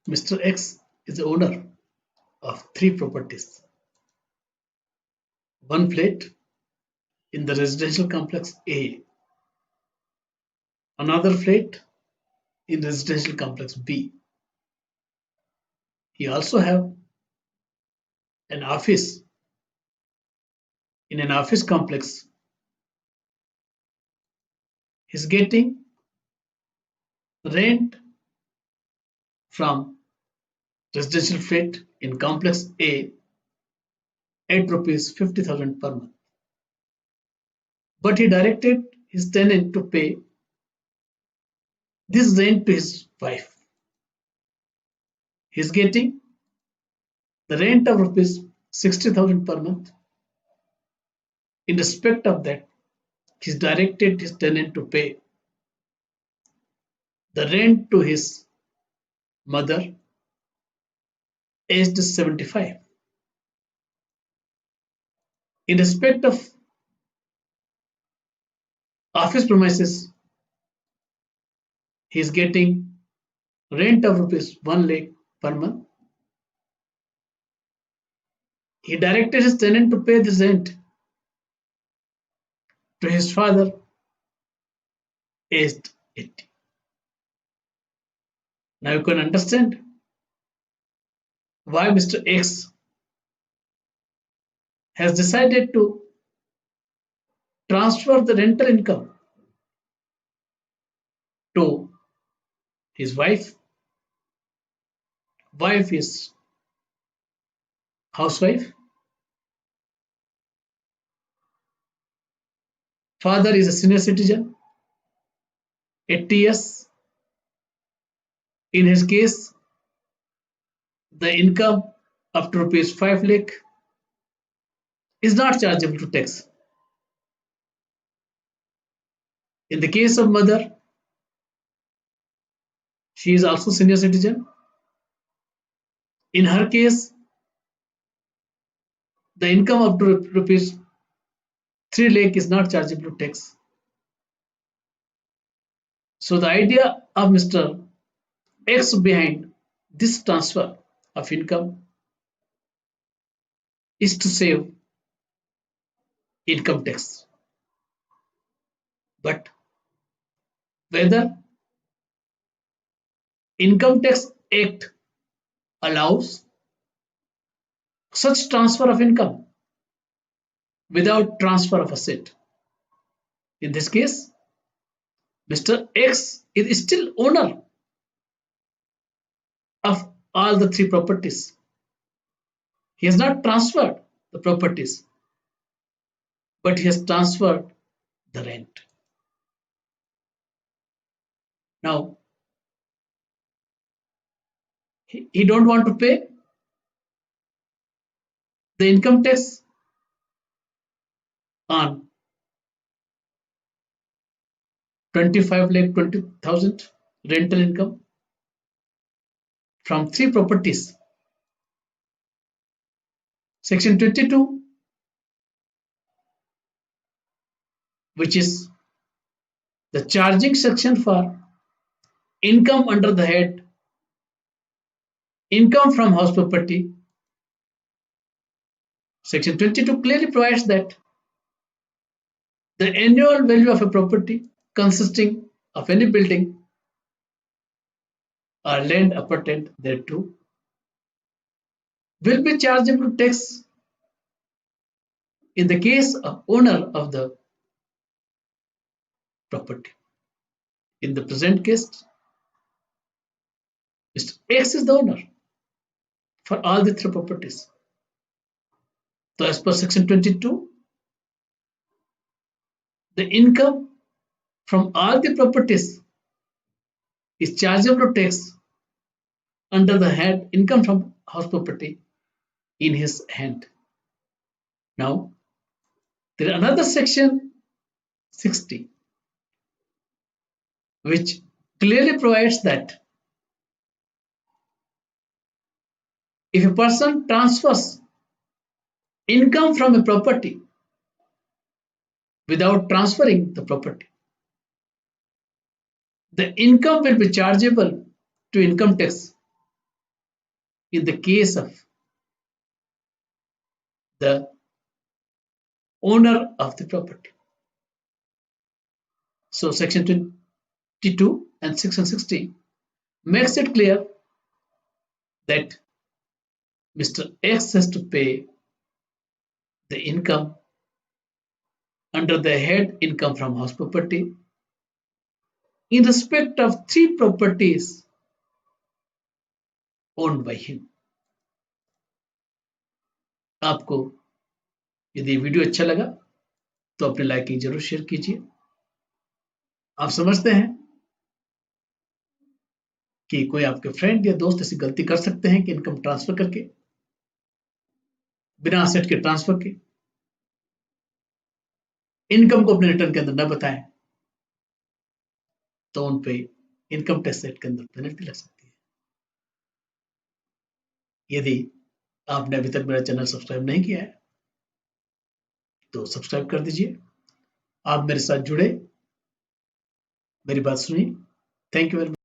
Mr. X is the owner of three properties. One flat in the residential complex A, another flat in residential complex B. He also have an office in an office complex. He's getting rent from residential flat in complex A at rupees 50,000 per month. But he directed his tenant to pay this rent to his wife. He's getting the rent of rupees 60,000 per month. In respect of that, he's directed his tenant to pay the rent to his mother, aged 75. In respect of office premises, he is getting rent of rupees 1 lakh per month. He directed his tenant to pay this rent to his father, aged 80. Now you can understand why Mr. X has decided to transfer the rental income to his wife. Wife is housewife. Father is a senior citizen, 80 years. In his case, the income up to rupees 5 lakh is not chargeable to tax. In the case of mother, she is also senior citizen. In her case, the income up to rupees 3 lakh is not chargeable to tax. So the idea of Mr. X behind this transfer of income is to save income tax. But whether Income Tax Act allows such transfer of income without transfer of asset. In this case, Mr. X is still owner of all the three properties. He has not transferred the properties, but he has transferred the rent. Now, he don't want to pay the income tax on 25 lakh 20,000 rental income from three properties. Section 22, which is the charging section for income under the head income from house property. Section 22 clearly provides that the annual value of a property consisting of any building or land appertaining thereto will be chargeable to tax in the case of owner of the property. In the present case, Mr. X is the owner for all the three properties. So as per section 22, the income from all the properties is chargeable to tax under the head income from house property in his hand. Now, there is another section 60, which clearly provides that if a person transfers income from a property without transferring the property, the income will be chargeable to income tax in the case of the owner of the property. So section 22 and section 60 makes it clear that Mr. X has to pay the income under the head income from house property in respect of 3 properties owned by him. आपको यदि video अच्छा लगा तो अपने liking जरूर share कीजिए। आप समझते हैं कि कोई आपके फ्रेंड या दोस्त ऐसी गलती कर सकते हैं कि इनकम ट्रांसफर करके बिना असेट के ट्रांसफर के इनकम को अपने रिटर्न के अंदर न बताएं तो उन पे इनकम टैक्स एक्ट के अंदर पेनल्टी लग सकती है। यदि आपने अभी तक मेरा चैनल सब्सक्राइब नहीं किया है तो सब्सक्राइब कर दीजिए। आप मेरे साथ जुड़े, मेरी बात सुनिए। Thank you very much.